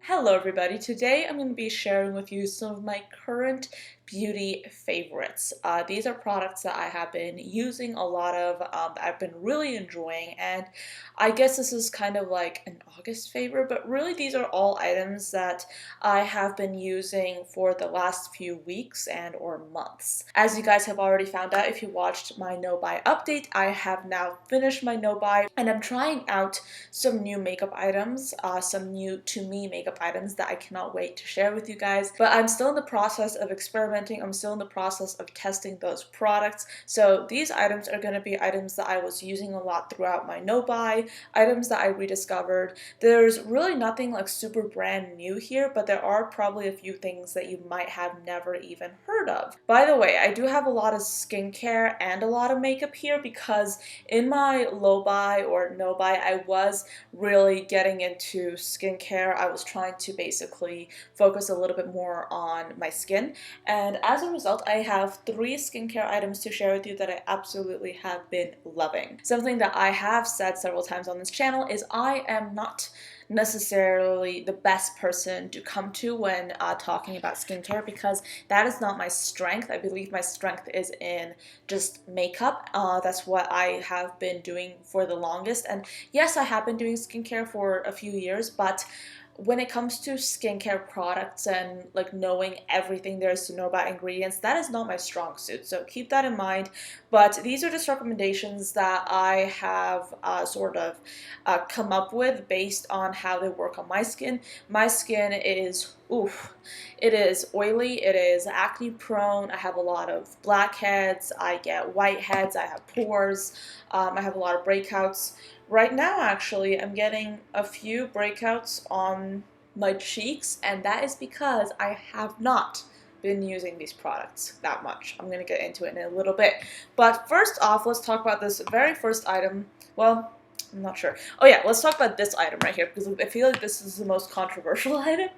Hello everybody, today I'm going to be sharing with you some of my current beauty favorites. These are products that I have been using a lot of, that I've been really enjoying, and I guess this is kind of like an August favorite, but really these are all items that I have been using for the last few weeks and or months. As you guys have already found out if you watched my no-buy update, I have now finished my no-buy and I'm trying out some new makeup items, some new to me makeup items that I cannot wait to share with you guys. But I'm still in the process of experimenting. I'm still in the process of testing those products. So these items are going to be items that I was using a lot throughout my no-buy, items that I rediscovered. There's really nothing like super brand new here, but there are probably a few things that you might have never even heard of. By the way, I do have a lot of skincare and a lot of makeup here because in my low buy or no buy, I was really getting into skincare. I was trying to basically focus a little bit more on my skin, and as a result I have 3 skincare items to share with you that I absolutely have been loving. Something that I have said several times on this channel is I am not necessarily the best person to come to when talking about skincare because that is not my strength. I believe my strength is in just makeup. That's what I have been doing for the longest, and yes, I have been doing skincare for a few years, but when it comes to skincare products and like knowing everything there is to know about ingredients, that is not my strong suit, so keep that in mind. But these are just recommendations that I have come up with based on how they work on my skin. My skin is, oof, it is oily, it is acne prone, I have a lot of blackheads, I get whiteheads, I have pores, I have a lot of breakouts. Right now, actually, I'm getting a few breakouts on my cheeks, and that is because I have not been using these products that much. I'm going to get into it in a little bit. But first off, let's talk about this very first item. Well, I'm not sure. Oh yeah, let's talk about this item right here because I feel like this is the most controversial item.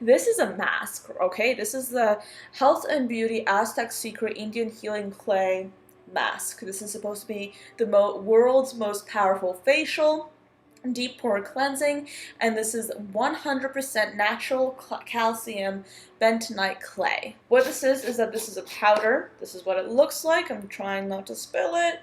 This is a mask, okay? This is the Health and Beauty Aztec Secret Indian Healing Clay mask. This is supposed to be the world's most powerful facial deep pore cleansing, and this is 100% natural calcium bentonite clay. What this is that this is a powder. This is what it looks like. I'm trying not to spill it.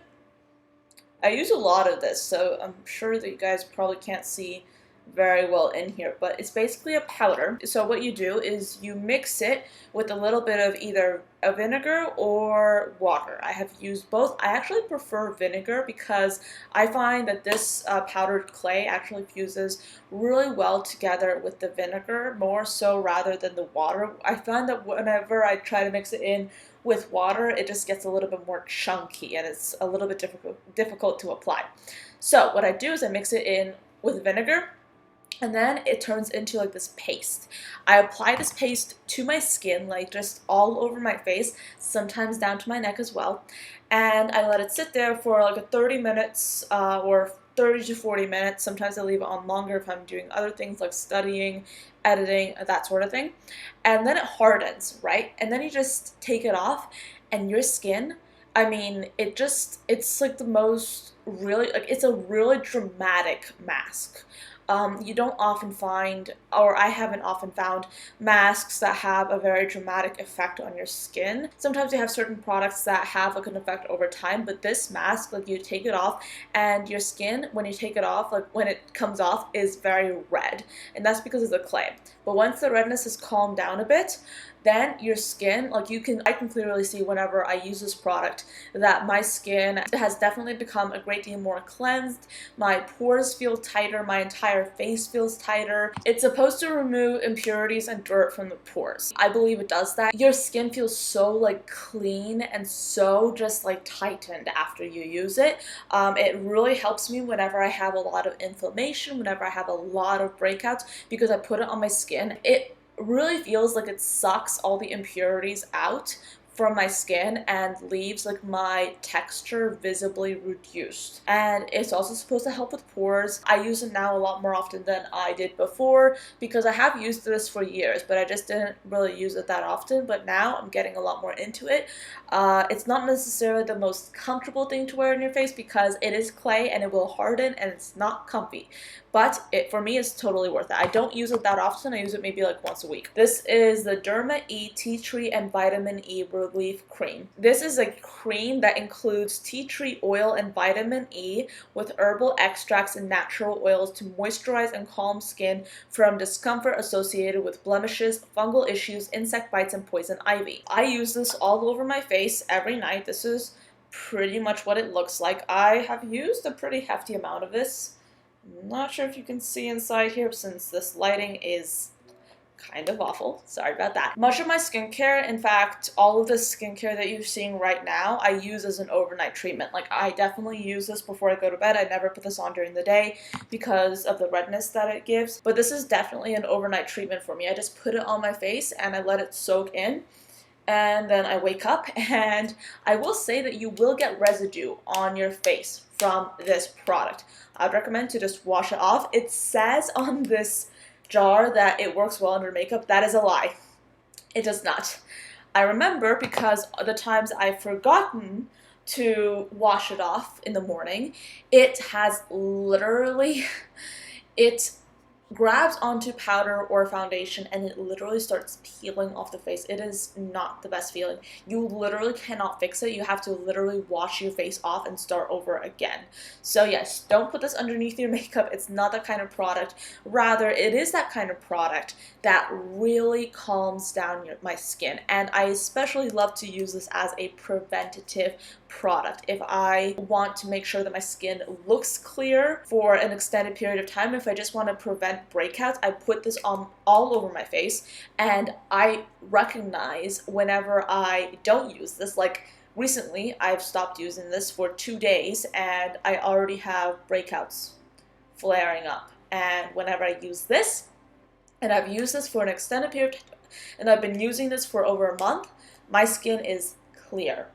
I use a lot of this, so I'm sure that you guys probably can't see very well in here, but it's basically a powder. So what you do is you mix it with a little bit of either a vinegar or water. I have used both. I actually prefer vinegar because I find that this powdered clay actually fuses really well together with the vinegar, more so rather than the water. I find that whenever I try to mix it in with water, it just gets a little bit more chunky and it's a little bit difficult to apply. So what I do is I mix it in with vinegar, and then it turns into like this paste. I apply this paste to my skin, like just all over my face, sometimes down to my neck as well, and I let it sit there for like a 30 minutes or 30 to 40 minutes. Sometimes I leave it on longer if I'm doing other things like studying, editing, that sort of thing. And then it hardens, right? And then you just take it off and your skin, I mean, it's like the most really, like it's a really dramatic mask. You don't often find, or I haven't often found, masks that have a very dramatic effect on your skin. Sometimes you have certain products that have like an effect over time, but this mask, like you take it off and your skin, when you take it off, like when it comes off, is very red. And that's because of the clay. But once the redness has calmed down a bit, then your skin, like I can clearly see whenever I use this product that my skin has definitely become a great deal more cleansed. My pores feel tighter, my entire face feels tighter. It's supposed to remove impurities and dirt from the pores. I believe it does that. Your skin feels so like clean and so just like tightened after you use it. It really helps me whenever I have a lot of inflammation, whenever I have a lot of breakouts, because I put it on my skin. It really feels like it sucks all the impurities out from my skin and leaves like my texture visibly reduced. And it's also supposed to help with pores. I use it now a lot more often than I did before because I have used this for years, but I just didn't really use it that often. But now I'm getting a lot more into it. It's not necessarily the most comfortable thing to wear on your face because it is clay and it will harden and it's not comfy. But for me, it's totally worth it. I don't use it that often. I use it maybe like once a week. This is the Derma E Tea Tree and Vitamin E Relief Cream. This is a cream that includes tea tree oil and vitamin E with herbal extracts and natural oils to moisturize and calm skin from discomfort associated with blemishes, fungal issues, insect bites, and poison ivy. I use this all over my face every night. This is pretty much what it looks like. I have used a pretty hefty amount of this. I'm not sure if you can see inside here since this lighting is kind of awful. Sorry about that. Much of my skincare, in fact, all of the skincare that you're seeing right now, I use as an overnight treatment. Like, I definitely use this before I go to bed. I never put this on during the day because of the redness that it gives. But this is definitely an overnight treatment for me. I just put it on my face and I let it soak in. And then I wake up, and I will say that you will get residue on your face from this product. I'd recommend to just wash it off. It says on this jar that it works well under makeup. That is a lie. It does not. I remember because the times I've forgotten to wash it off in the morning, it has literally, it grabs onto powder or foundation and it literally starts peeling off the face. It is not the best feeling. You literally cannot fix it. You have to literally wash your face off and start over again. So yes, don't put this underneath your makeup. It's not that kind of product. Rather, it is that kind of product that really calms down my skin. And I especially love to use this as a preventative product. If I want to make sure that my skin looks clear for an extended period of time, if I just want to prevent breakouts, I put this on all over my face, and I recognize whenever I don't use this. Like recently, I've stopped using this for 2 days and I already have breakouts flaring up. And whenever I use this, and I've used this for an extended period, and I've been using this for over a month, my skin is clear.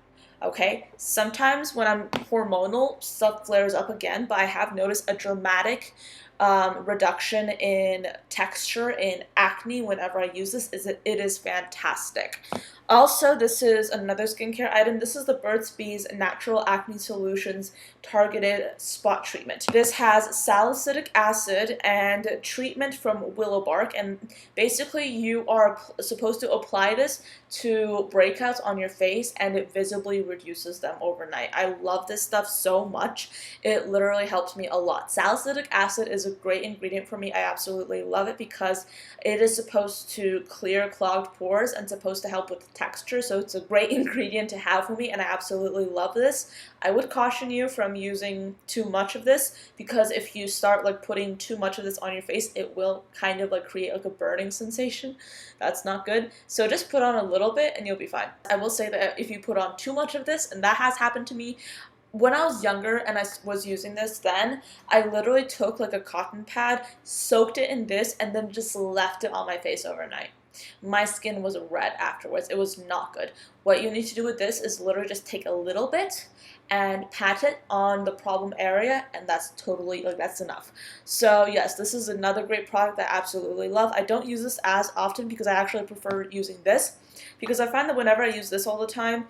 Okay, sometimes when I'm hormonal, stuff flares up again, but I have noticed a dramatic reduction in texture in acne whenever I use this. It is fantastic. Also, this is another skincare item. This is the Burt's Bees Natural Acne Solutions Targeted Spot Treatment. This has salicylic acid and treatment from willow bark, and basically you are supposed to apply this to breakouts on your face and it visibly reduces them overnight. I love this stuff so much. It literally helps me a lot. Salicylic acid is a great ingredient for me. I absolutely love it because it is supposed to clear clogged pores and supposed to help with texture, so it's a great ingredient to have for me and I absolutely love this. I would caution you from using too much of this because if you start like putting too much of this on your face, it will kind of like create like a burning sensation. That's not good. So just put on a little bit and you'll be fine. I will say that if you put on too much of this, and that has happened to me, when I was younger and I was using this then, I literally took like a cotton pad, soaked it in this, and then just left it on my face overnight. My skin was red afterwards. It was not good. What you need to do with this is literally just take a little bit and pat it on the problem area, and that's totally, like, that's enough. So yes, this is another great product that I absolutely love. I don't use this as often because I actually prefer using this because I find that whenever I use this all the time,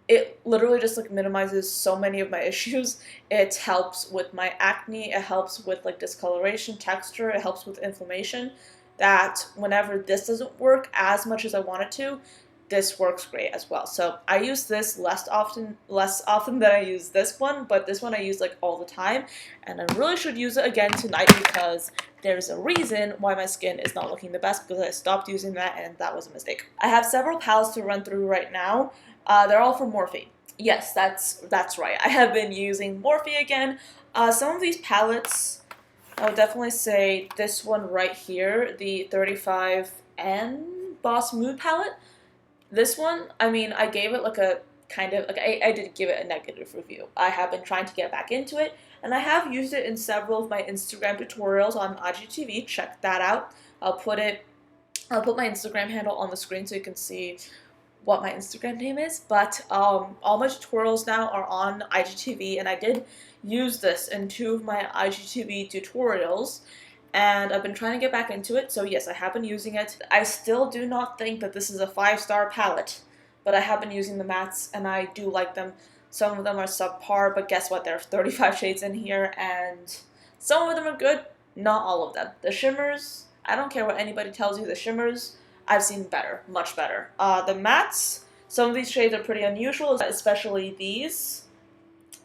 it literally just like minimizes so many of my issues. It helps with my acne, it helps with like discoloration, texture, it helps with inflammation, that whenever this doesn't work as much as I want it to, this works great as well. So I use this less often than I use this one, but this one I use like all the time, and I really should use it again tonight because there's a reason why my skin is not looking the best because I stopped using that and that was a mistake. I have several palettes to run through right now. They're all from Morphe. Yes, that's right. I have been using Morphe again. Some of these palettes, I would definitely say this one right here, the 35N Boss Mood palette. This one, I mean, I gave it like a kind of, like I did give it a negative review. I have been trying to get back into it, and I have used it in several of my Instagram tutorials on IGTV. Check that out. I'll put my Instagram handle on the screen so you can see what my Instagram name is, but all my tutorials now are on IGTV, and I did use this in 2 of my IGTV tutorials, and I've been trying to get back into it, so yes, I have been using it. I still do not think that this is a 5-star palette, but I have been using the mattes, and I do like them. Some of them are subpar, but guess what? There are 35 shades in here, and some of them are good, not all of them. The shimmers, I don't care what anybody tells you, the shimmers, I've seen better, much better. The mattes, some of these shades are pretty unusual, especially these.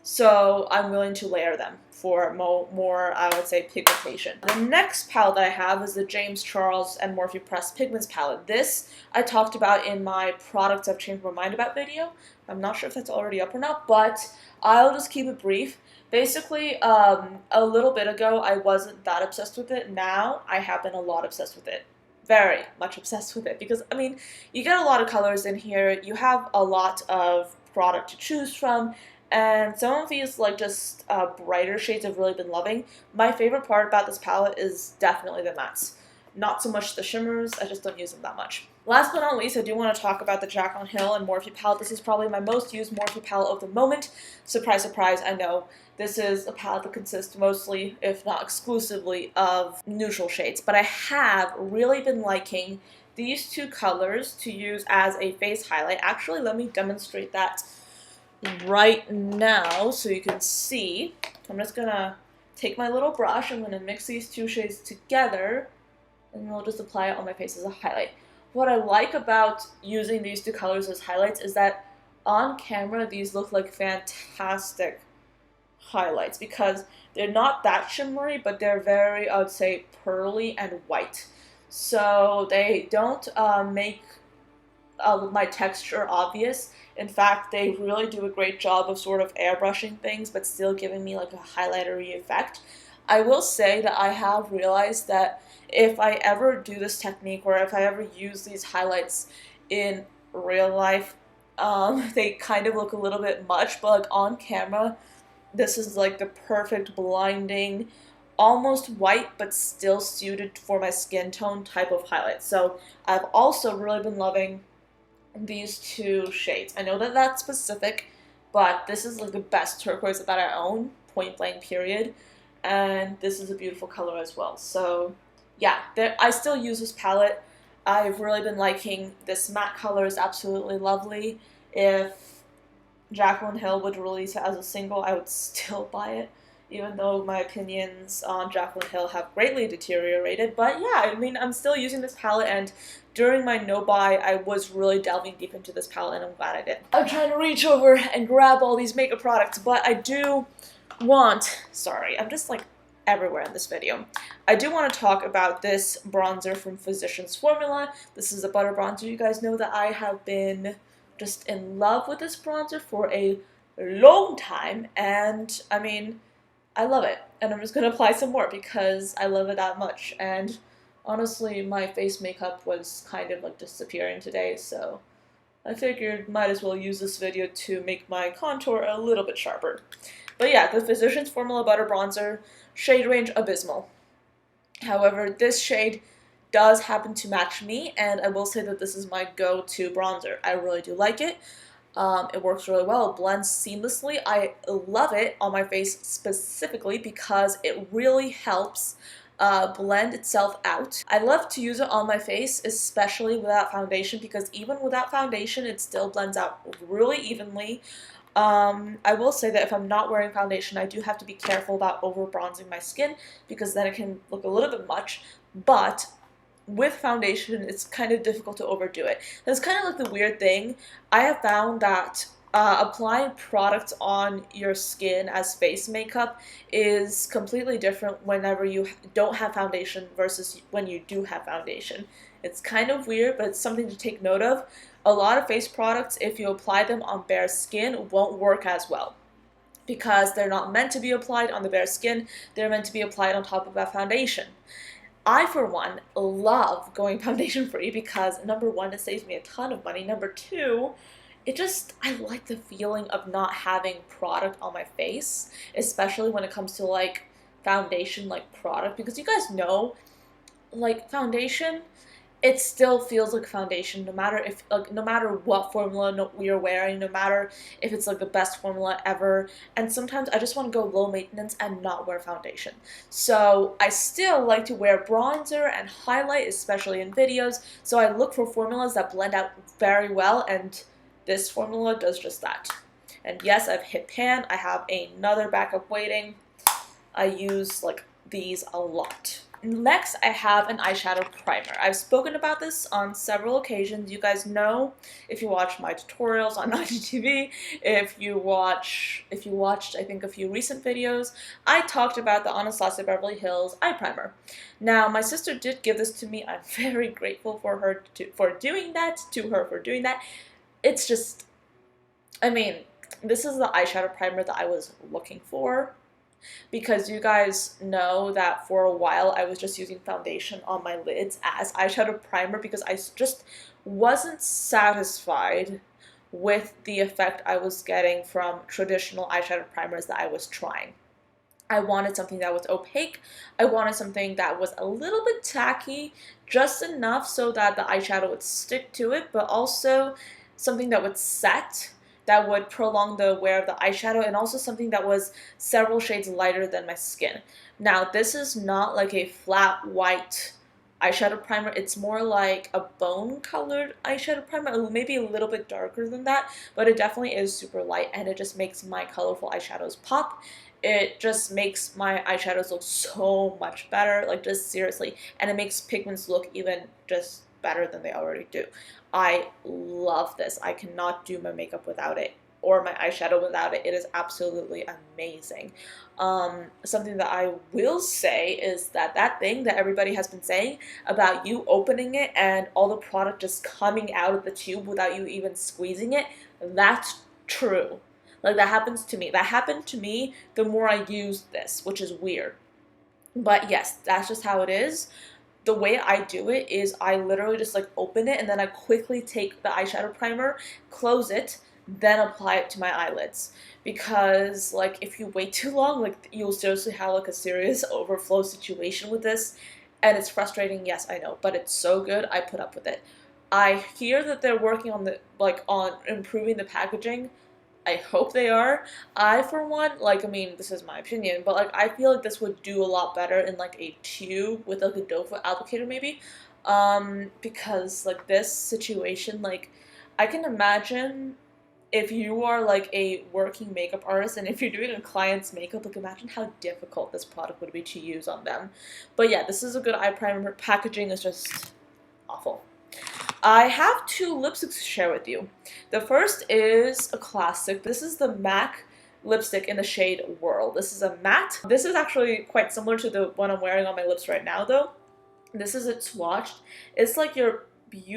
So I'm willing to layer them for more, I would say, pigmentation. The next palette that I have is the James Charles and Morphe Pressed Pigments palette. This I talked about in my Products I've Changed My Mind About video. I'm not sure if that's already up or not, but I'll just keep it brief. Basically, a little bit ago, I wasn't that obsessed with it. Now, I have been a lot obsessed with it. Very much obsessed with it, because, I mean, you get a lot of colors in here, you have a lot of product to choose from, and some of these, like, just brighter shades I've really been loving. My favorite part about this palette is definitely the mattes. Not so much the shimmers, I just don't use them that much. Last but not least, I do want to talk about the Jaclyn Hill and Morphe palette. This is probably my most used Morphe palette of the moment. Surprise, surprise, I know. This is a palette that consists mostly, if not exclusively, of neutral shades. But I have really been liking these 2 colors to use as a face highlight. Actually, let me demonstrate that right now so you can see. I'm just going to take my little brush. I'm going to mix these 2 shades together, and I'll just apply it on my face as a highlight. What I like about using these 2 colors as highlights is that on camera, these look like fantastic highlights because they're not that shimmery, but they're very, I would say, pearly and white. So they don't make my texture obvious. In fact, they really do a great job of sort of airbrushing things, but still giving me like a highlightery effect. I will say that I have realized that if I ever do this technique, or if I ever use these highlights in real life, they kind of look a little bit much, but like on camera, this is like the perfect blinding, almost white but still suited for my skin tone type of highlight. So I've also really been loving these 2 shades. I know that that's specific, but this is like the best turquoise that I own, point blank period, and this is a beautiful color as well. So yeah, I still use this palette. I've really been liking this matte color, is absolutely lovely. If Jaclyn Hill would release it as a single, I would still buy it, even though my opinions on Jaclyn Hill have greatly deteriorated. But yeah, I mean, I'm still using this palette, and during my no-buy, I was really delving deep into this palette, and I'm glad I did. I'm trying to reach over and grab all these makeup products, but I do want, sorry, I'm just like everywhere in this video. I do want to talk about this bronzer from Physicians Formula. This is a butter bronzer. You guys know that I have been just in love with this bronzer for a long time, and I mean, I love it, and I'm just going to apply some more because I love it that much. And honestly, my face makeup was kind of like disappearing today, so I figured might as well use this video to make my contour a little bit sharper. But yeah, the Physicians Formula Butter Bronzer, shade range Abysmal. However, this shade does happen to match me, and I will say that this is my go-to bronzer. I really do like it. It works really well. It blends seamlessly. I love it on my face specifically because it really helps blend itself out. I love to use it on my face, especially without foundation, because even without foundation, it still blends out really evenly. I will say that if I'm not wearing foundation, I do have to be careful about over bronzing my skin because then it can look a little bit much, but with foundation, it's kind of difficult to overdo it. That's kind of like the weird thing. I have found that applying products on your skin as face makeup is completely different whenever you don't have foundation versus when you do have foundation. It's kind of weird, but it's something to take note of. A lot of face products, if you apply them on bare skin, won't work as well because they're not meant to be applied on the bare skin. They're meant to be applied on top of a foundation. I, for one, love going foundation free because, number one, it saves me a ton of money. Number two, I like the feeling of not having product on my face, especially when it comes to, like, foundation, like, product. Because you guys know, like, foundation, it still feels like foundation, no matter if like no matter what formula you're wearing, no matter if it's like the best formula ever. And sometimes I just want to go low maintenance and not wear foundation. So I still like to wear bronzer and highlight, especially in videos. So I look for formulas that blend out very well, and this formula does just that. And yes, I've hit pan. I have another backup waiting. I use like these a lot. Next, I have an eyeshadow primer. I've spoken about this on several occasions. You guys know if you watch my tutorials on IGTV, if you watched, I think, a few recent videos, I talked about the Anastasia Beverly Hills eye primer. Now, my sister did give this to me. I'm very grateful for her for doing that. It's just, I mean, this is the eyeshadow primer that I was looking for, because you guys know that for a while I was just using foundation on my lids as eyeshadow primer because I just wasn't satisfied with the effect I was getting from traditional eyeshadow primers that I was trying. I wanted something that was opaque. I wanted something that was a little bit tacky, just enough so that the eyeshadow would stick to it, but also something that would set, that would prolong the wear of the eyeshadow, and also something that was several shades lighter than my skin. Now, this is not like a flat white eyeshadow primer. It's more like a bone-colored eyeshadow primer, maybe a little bit darker than that, but it definitely is super light, and it just makes my colorful eyeshadows pop. It just makes my eyeshadows look so much better, like just seriously, and it makes pigments look even just better than they already do. I love this. I cannot do my makeup without it, or my eyeshadow without it. It is absolutely amazing. Something that I will say is that thing that everybody has been saying about you opening it and all the product just coming out of the tube without you even squeezing it, that's true. Like, that happens to me. That happened to me the more I used this, which is weird. But yes, that's just how it is. The way I do it is I literally just like open it and then I quickly take the eyeshadow primer, close it, then apply it to my eyelids. Because like if you wait too long, like you'll seriously have like a serious overflow situation with this, and it's frustrating, yes, I know, but it's so good, I put up with it. I hear that they're working on on improving the packaging. I hope they are. I, for one, like, I mean, this is my opinion, but, like, I feel like this would do a lot better in, like, a tube with, like, a doe foot applicator, maybe. Because, like, this situation, like, I can imagine if you are, like, a working makeup artist and if you're doing a client's makeup, like, imagine how difficult this product would be to use on them. But, yeah, this is a good eye primer. Packaging is just awful. I have two lipsticks to share with you. The first is a classic. This is the MAC lipstick in the shade Whirl. This is a matte. This is actually quite similar to the one I'm wearing on my lips right now, though. This is it swatched. It's like your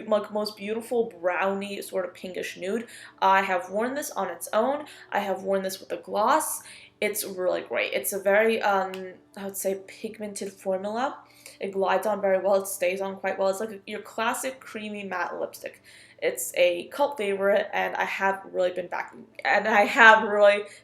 most beautiful brownie sort of pinkish nude. I have worn this on its own. I have worn this with a gloss. It's really great. It's a very, I would say, pigmented formula. It glides on very well. It stays on quite well. It's like your classic creamy matte lipstick. It's a cult favorite, and I have really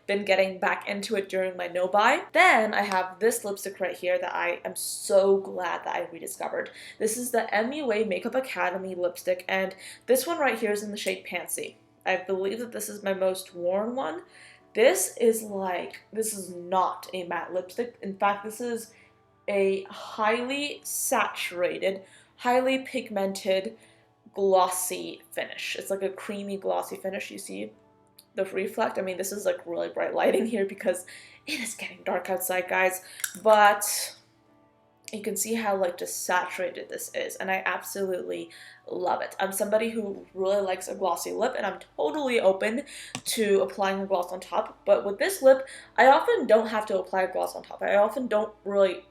been getting back into it during my no buy. Then I have this lipstick right here that I am so glad that I rediscovered. This is the MUA Makeup Academy lipstick, and this one right here is in the shade Pansy. I believe that this is my most worn one. This is not a matte lipstick. In fact, this is a highly saturated, highly pigmented, glossy finish. It's like a creamy glossy finish. You see the reflect? I mean, this is like really bright lighting here because it is getting dark outside, guys, but you can see how like just saturated this is, and I absolutely love it. I'm somebody who really likes a glossy lip, and I'm totally open to applying a gloss on top, but with this lip, I often don't have to apply a gloss on top. I often don't really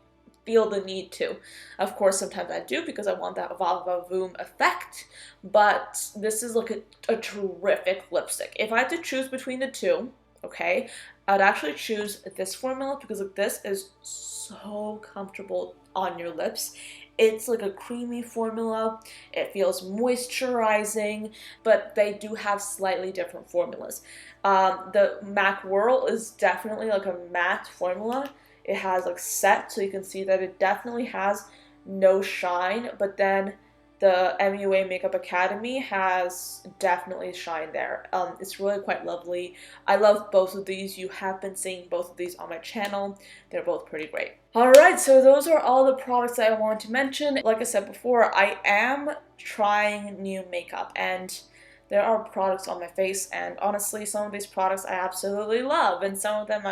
feel the need to. Of course, sometimes I do because I want that va-va-voom effect, but this is like a terrific lipstick. If I had to choose between the two, okay, I'd actually choose this formula because like, this is so comfortable on your lips. It's like a creamy formula. It feels moisturizing, but they do have slightly different formulas. The MAC Whirl is definitely like a matte formula. It has like set, so you can see that it definitely has no shine, but then the MUA Makeup Academy has definitely shined there. It's really quite lovely. I love both of these. You have been seeing both of these on my channel. They're both pretty great. Alright, so those are all the products that I wanted to mention. Like I said before, I am trying new makeup, and there are products on my face, and honestly, some of these products I absolutely love, and some of them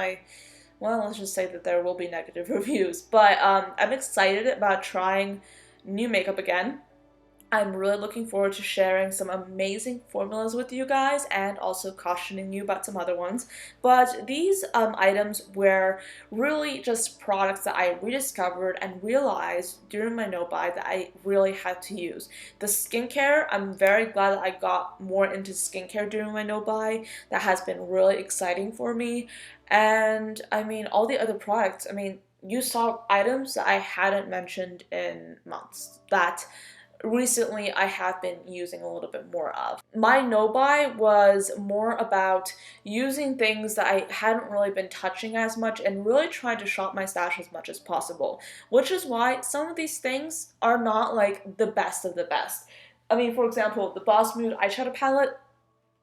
well, let's just say that there will be negative reviews. But I'm excited about trying new makeup again. I'm really looking forward to sharing some amazing formulas with you guys and also cautioning you about some other ones. But these items were really just products that I rediscovered and realized during my no-buy that I really had to use. The skincare, I'm very glad that I got more into skincare during my no-buy. That has been really exciting for me. And I mean, all the other products, I mean, you saw items that I hadn't mentioned in months that recently I have been using a little bit more of. My no-buy was more about using things that I hadn't really been touching as much and really trying to shop my stash as much as possible, which is why some of these things are not like the best of the best. I mean, for example, the Boss Mood eyeshadow palette,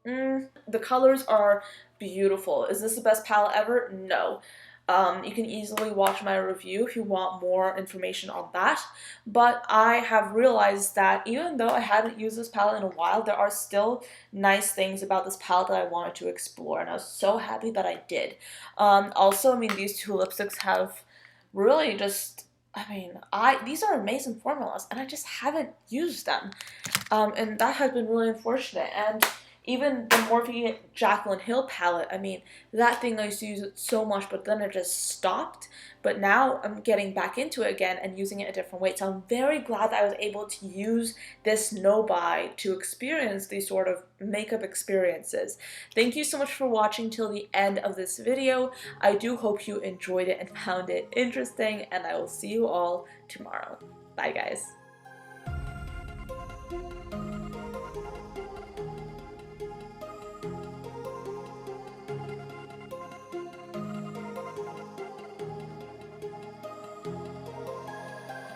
the colors are beautiful. Is this the best palette ever? No. You can easily watch my review if you want more information on that, but I have realized that even though I hadn't used this palette in a while, there are still nice things about this palette that I wanted to explore, and I was so happy that I did. Also, I mean, these two lipsticks have really just, I mean, these are amazing formulas, and I just haven't used them, and that has been really unfortunate. And even the Morphe Jaclyn Hill palette, I mean, that thing I used to use it so much, but then it just stopped. But now I'm getting back into it again and using it a different way. So I'm very glad that I was able to use this no-buy to experience these sort of makeup experiences. Thank you so much for watching till the end of this video. I do hope you enjoyed it and found it interesting, and I will see you all tomorrow. Bye, guys.